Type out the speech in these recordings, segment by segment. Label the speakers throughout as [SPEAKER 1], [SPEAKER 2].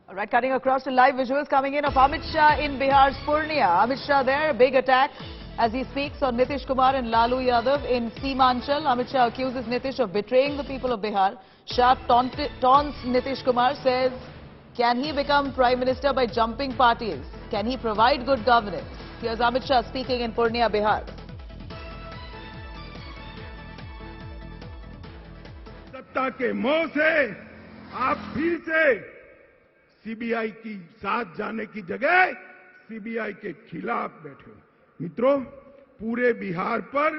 [SPEAKER 1] All right, cutting across to live visuals coming in of Amit Shah in Bihar's Purnia. Amit Shah there, big attack as he speaks on Nitish Kumar and Lalu Yadav in Seemanchal. Amit Shah accuses Nitish of betraying the people of Bihar. Shah taunts Nitish Kumar, says, can he become Prime Minister by jumping parties? Can he provide good governance? Here's Amit Shah speaking in Purnia, Bihar.
[SPEAKER 2] सत्ता के मोह से आप फिर से CBI की साथ जाने की जगह सीबीआई के खिलाफ बैठे हो। मित्रों, पूरे बिहार पर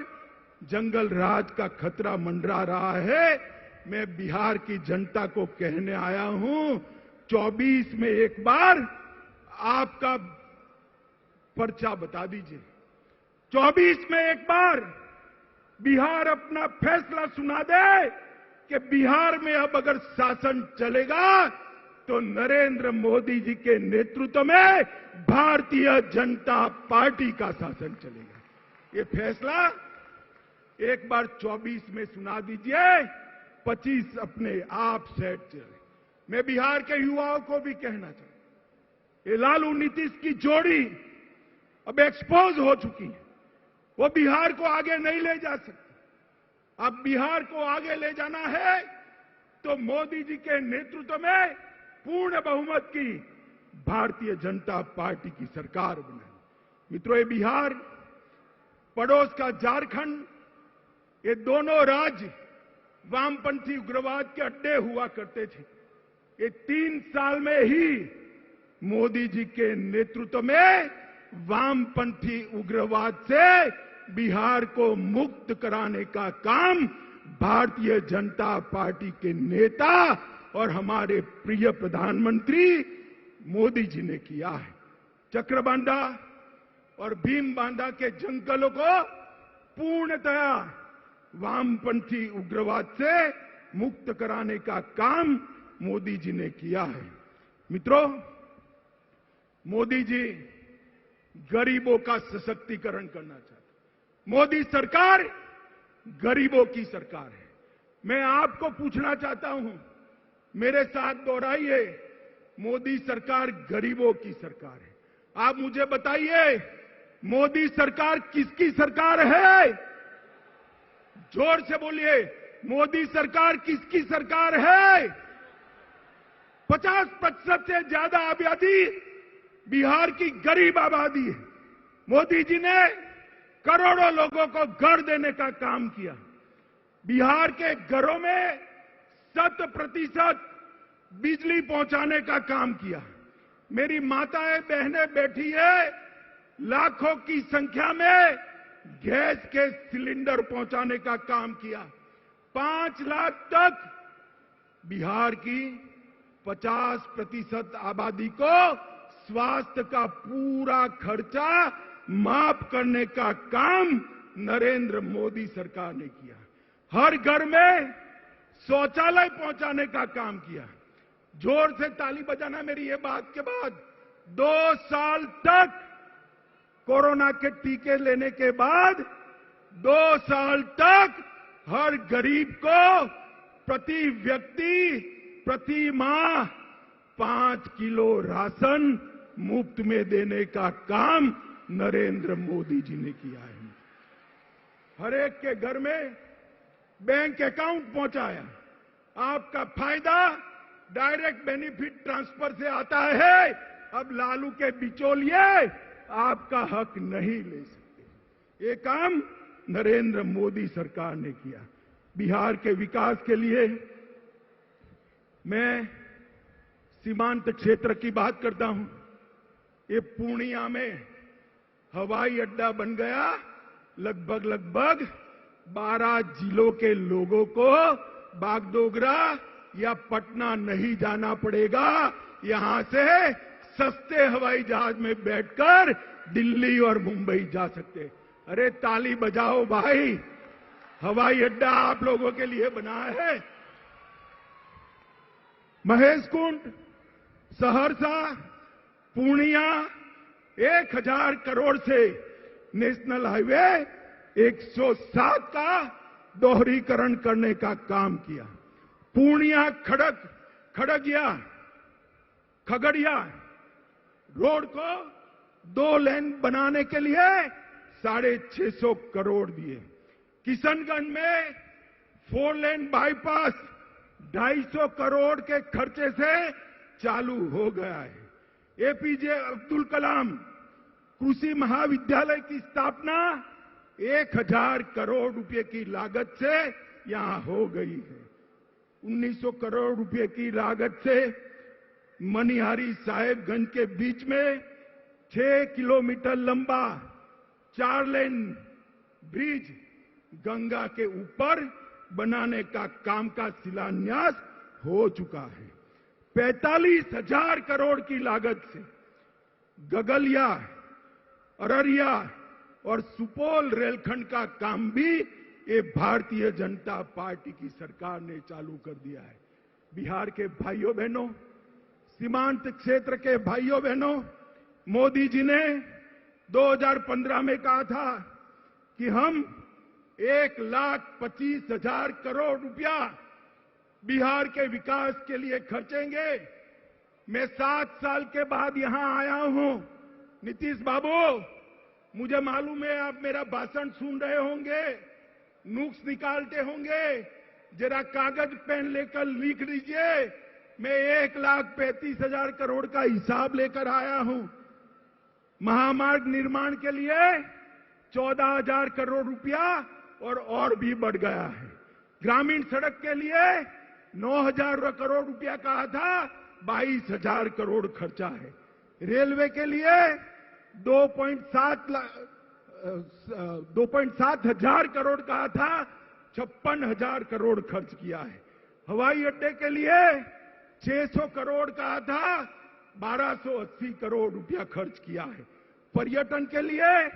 [SPEAKER 2] जंगल राज का खतरा मंडरा रहा है। मैं बिहार की जनता को कहने आया हूं, 24 में एक बार आपका पर्चा बता दीजिए। 24 में एक बार बिहार अपना फैसला सुना दे कि बिहार में अब अगर शासन चलेगा तो नरेंद्र मोदी जी के नेतृत्व में भारतीय जनता पार्टी का शासन चलेगा। ये फैसला एक बार 24 में सुना दीजिए, 25 अपने आप सेट चले। मैं बिहार के युवाओं को भी कहना चाहता हूं, ये लालू नीतीश की जोड़ी अब एक्सपोज हो चुकी है। वो बिहार को आगे नहीं ले जा सकती। अब बिहार को आगे ले जाना है तो मोदी जी के नेतृत्व में पूर्ण बहुमत की भारतीय जनता पार्टी की सरकार बनाए। मित्रों, ये बिहार, पड़ोस का झारखंड, ये दोनों राज्य वामपंथी उग्रवाद के अड्डे हुआ करते थे। ये 3 साल में ही मोदी जी के नेतृत्व में वामपंथी उग्रवाद से बिहार को मुक्त कराने का काम भारतीय जनता पार्टी के नेता और हमारे प्रिय प्रधानमंत्री मोदी जी ने किया है। चक्रबांधा और भीमबांधा के जंगलों को पूर्णतया वामपंथी उग्रवाद से मुक्त कराने का काम मोदी जी ने किया है। मित्रों, मोदी जी गरीबों का सशक्तिकरण करना चाहते हैं। मोदी सरकार गरीबों की सरकार है। मैं आपको पूछना चाहता हूं, मेरे साथ दोहराइए, मोदी सरकार गरीबों की सरकार है। आप मुझे बताइए, मोदी सरकार किसकी सरकार है? जोर से बोलिए, मोदी सरकार किसकी सरकार है? 50% से ज्यादा आबादी बिहार की गरीब आबादी है। मोदी जी ने करोड़ों लोगों को घर देने का काम किया। बिहार के घरों में 100% बिजली पहुंचाने का काम किया। मेरी माताएं बहनें बैठी है, लाखों की संख्या में गैस के सिलेंडर पहुंचाने का काम किया। 5 लाख तक बिहार की 50% आबादी को स्वास्थ्य का पूरा खर्चा माफ करने का काम नरेंद्र मोदी सरकार ने किया। हर घर में शौचालय पहुंचाने का काम किया। जोर से ताली बजाना मेरी ये बात के बाद। 2 साल तक कोरोना के टीके लेने के बाद 2 साल तक हर गरीब को प्रति व्यक्ति प्रति माह 5 किलो राशन मुफ्त में देने का काम नरेंद्र मोदी जी ने किया है। हर एक के घर में बैंक अकाउंट पहुंचाया। आपका फायदा डायरेक्ट बेनिफिट ट्रांसफर से आता है। अब लालू के बिचौलिए आपका हक नहीं ले सकते। ये काम नरेंद्र मोदी सरकार ने किया। बिहार के विकास के लिए मैं सीमांत क्षेत्र की बात करता हूं। ये पूर्णिया में हवाई अड्डा बन गया। लगभग 12 जिलों के लोगों को बागडोगरा या पटना नहीं जाना पड़ेगा। यहां से सस्ते हवाई जहाज में बैठकर दिल्ली और मुंबई जा सकते। अरे ताली बजाओ भाई, हवाई अड्डा आप लोगों के लिए बना है। महेशकुंड, सहरसा, पूर्णिया 1000 करोड़ से नेशनल हाईवे 107 का दोहरीकरण करने का काम किया। पूर्णिया खड़गिया खगड़िया रोड को 2 लेन बनाने के लिए 650 करोड़ दिए। किशनगंज में 4 लेन बाईपास 250 करोड़ के खर्चे से चालू हो गया है। एपीजे अब्दुल कलाम कृषि महाविद्यालय की स्थापना 1000 करोड़ रुपए की लागत से यहां हो गई है। 1900 करोड़ रुपए की लागत से मनिहारी साहेबगंज के बीच में 6 किलोमीटर लंबा 4 लेन ब्रिज गंगा के ऊपर बनाने का काम का शिलान्यास हो चुका है। 45,000 करोड़ की लागत से गगलिया, अररिया और सुपौल रेलखंड का काम भी ये भारतीय जनता पार्टी की सरकार ने चालू कर दिया है। बिहार के भाइयों बहनों, सीमांत क्षेत्र के भाइयों बहनों, मोदी जी ने 2015 में कहा था कि हम 1,25,000 करोड़ रुपया बिहार के विकास के लिए खर्चेंगे। मैं 7 साल के बाद यहां आया हूं। नीतीश बाबू, मुझे मालूम है आप मेरा भाषण सुन रहे होंगे, नुक्स निकालते होंगे, जरा कागज पेन लेकर लिख लीजिए। मैं 1,35,000 करोड़ का हिसाब लेकर आया हूं। महामार्ग निर्माण के लिए 14,000 करोड़ रुपया और भी बढ़ गया है। ग्रामीण सड़क के लिए 9,000 करोड़ रुपया कहा था, 22,000 करोड़ खर्चा है। रेलवे के लिए 2.7 हजार करोड़ कहा था, 56,000 करोड़ खर्च किया है। हवाई अड्डे के लिए 600 करोड़ कहा था, 1280 करोड़ रुपया खर्च किया है। पर्यटन के लिए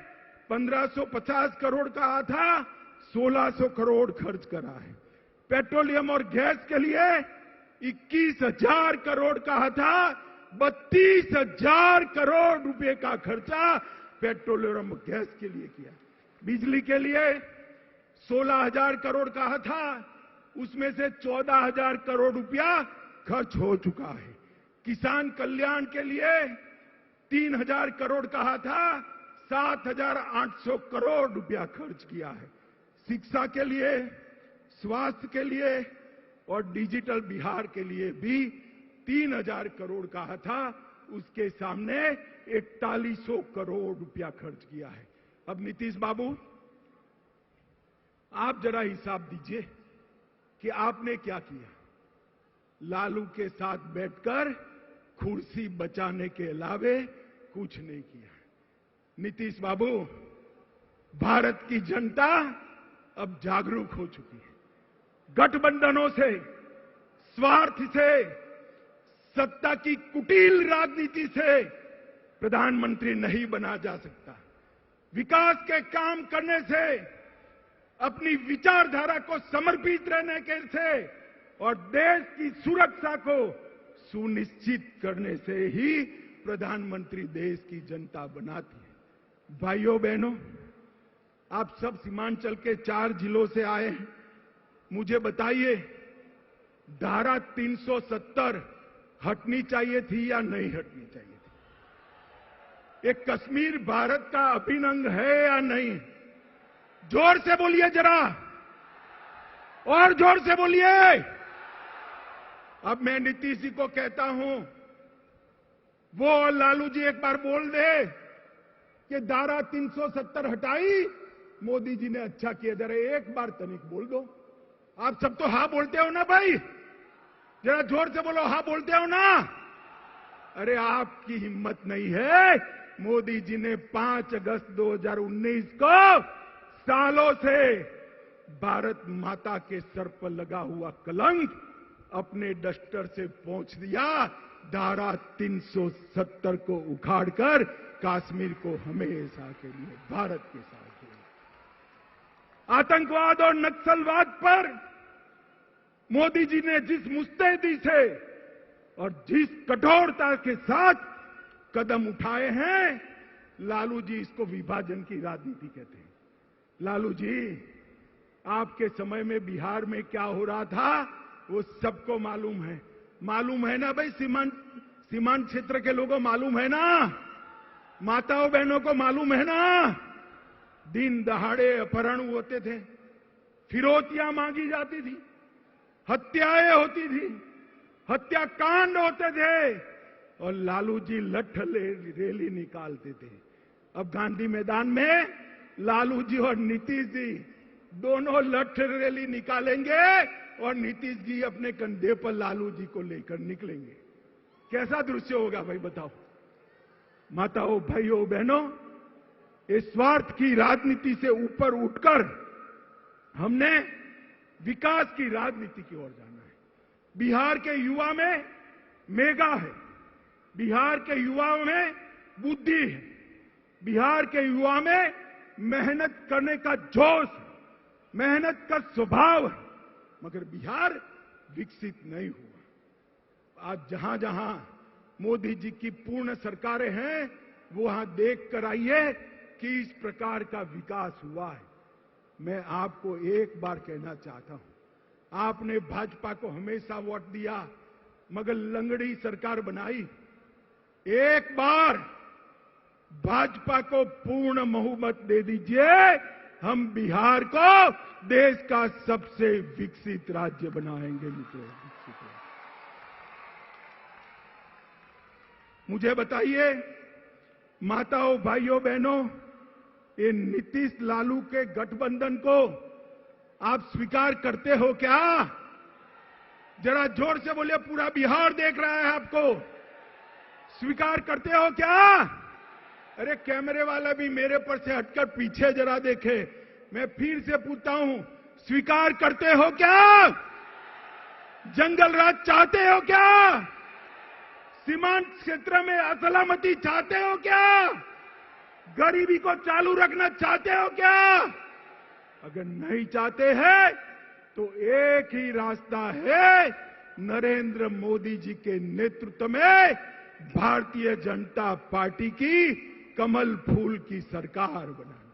[SPEAKER 2] 1550 करोड़ कहा था, 1600 करोड़ खर्च करा है। पेट्रोलियम और गैस के लिए 21,000 करोड़ कहा था, 32,000 करोड़ रुपए का खर्चा पेट्रोलियम और गैस के लिए किया। बिजली के लिए 16,000 करोड़ कहा था, उसमें से 14,000 करोड़ रुपया खर्च हो चुका है। किसान कल्याण के लिए 3,000 करोड़ कहा था, 7,800 करोड़ रुपया खर्च किया है। शिक्षा के लिए, स्वास्थ्य के लिए और डिजिटल बिहार के लिए भी 3,000 करोड़ कहा था, उसके सामने 4100 करोड़ रुपया खर्च किया है। अब नीतीश बाबू, आप जरा हिसाब दीजिए कि आपने क्या किया। लालू के साथ बैठकर कुर्सी बचाने के अलावे कुछ नहीं किया। नीतीश बाबू, भारत की जनता अब जागरूक हो चुकी है। गठबंधनों से, स्वार्थ से, सत्ता की कुटिल राजनीति से प्रधानमंत्री नहीं बना जा सकता। विकास के काम करने से, अपनी विचारधारा को समर्पित रहने के से और देश की सुरक्षा को सुनिश्चित करने से ही प्रधानमंत्री देश की जनता बनाती है। भाइयों बहनों, आप सब सीमांचल के 4 जिलों से आए हैं। मुझे बताइए, धारा 370 हटनी चाहिए थी या नहीं हटनी चाहिए थी? एक कश्मीर भारत का अभिन्न अंग है या नहीं? जोर से बोलिए जरा, और जोर से बोलिए। अब मैं नीतीश जी को कहता हूं, वो और लालू जी एक बार बोल दे कि धारा 370 हटाई, मोदी जी ने अच्छा किया। जरा एक बार तनिक बोल दो। आप सब तो हाँ बोलते हो ना भाई, जरा जोर से बोलो, हाँ बोलते हो ना? अरे आपकी हिम्मत नहीं है। मोदी जी ने 5 अगस्त 2019 को सालों से भारत माता के सर पर लगा हुआ कलंक अपने डस्टर से पोंछ दिया। धारा 370 को उखाड़कर कश्मीर को हमेशा के लिए भारत के साथ जोड़ा। आतंकवाद और नक्सलवाद पर मोदी जी ने जिस मुस्तैदी से और जिस कठोरता के साथ कदम उठाए हैं, लालू जी इसको विभाजन की राजनीति कहते हैं। लालू जी, आपके समय में बिहार में क्या हो रहा था वो सबको मालूम है। मालूम है ना भाई? सीमांत क्षेत्र के लोगों मालूम है ना, माताओं बहनों को मालूम है ना, दिन दहाड़े अपहरण होते थे, फिरौतियां मांगी जाती थी, हत्याएं होती थी, हत्याकांड होते थे और लालू जी लठ रैली निकालते थे। अब गांधी मैदान में लालू जी और नीतीश जी दोनों लठ रैली निकालेंगे और नीतीश जी अपने कंधे पर लालू जी को लेकर निकलेंगे। कैसा दृश्य होगा भाई बताओ। माताओं, भाइयों, बहनों, इस स्वार्थ की राजनीति से ऊपर उठकर हमने विकास की राजनीति की ओर जाना है। बिहार के युवा में मेगा है, बिहार के युवाओं में बुद्धि है, बिहार के युवा में मेहनत करने का जोश है, मेहनत का स्वभाव है, मगर बिहार विकसित नहीं हुआ। आज जहां जहां मोदी जी की पूर्ण सरकारें हैं, वहां देख कर आइए कि इस प्रकार का विकास हुआ है। मैं आपको एक बार कहना चाहता हूं, आपने भाजपा को हमेशा वोट दिया मगर लंगड़ी सरकार बनाई। एक बार भाजपा को पूर्ण बहुमत दे दीजिए, हम बिहार को देश का सबसे विकसित राज्य बनाएंगे मित्रों। मुझे बताइए माताओं, भाइयों, बहनों, ये नीतीश लालू के गठबंधन को आप स्वीकार करते हो क्या? जरा जोर से बोलिए, पूरा बिहार देख रहा है आपको। स्वीकार करते हो क्या? अरे कैमरे वाला भी मेरे पर से हटकर पीछे जरा देखे। मैं फिर से पूछता हूं, स्वीकार करते हो क्या? जंगल राज चाहते हो क्या? सीमांत क्षेत्र में असलामती चाहते हो क्या? गरीबी को चालू रखना चाहते हो क्या? अगर नहीं चाहते हैं तो एक ही रास्ता है, नरेंद्र मोदी जी के नेतृत्व में भारतीय जनता पार्टी की कमल फूल की सरकार बनाना।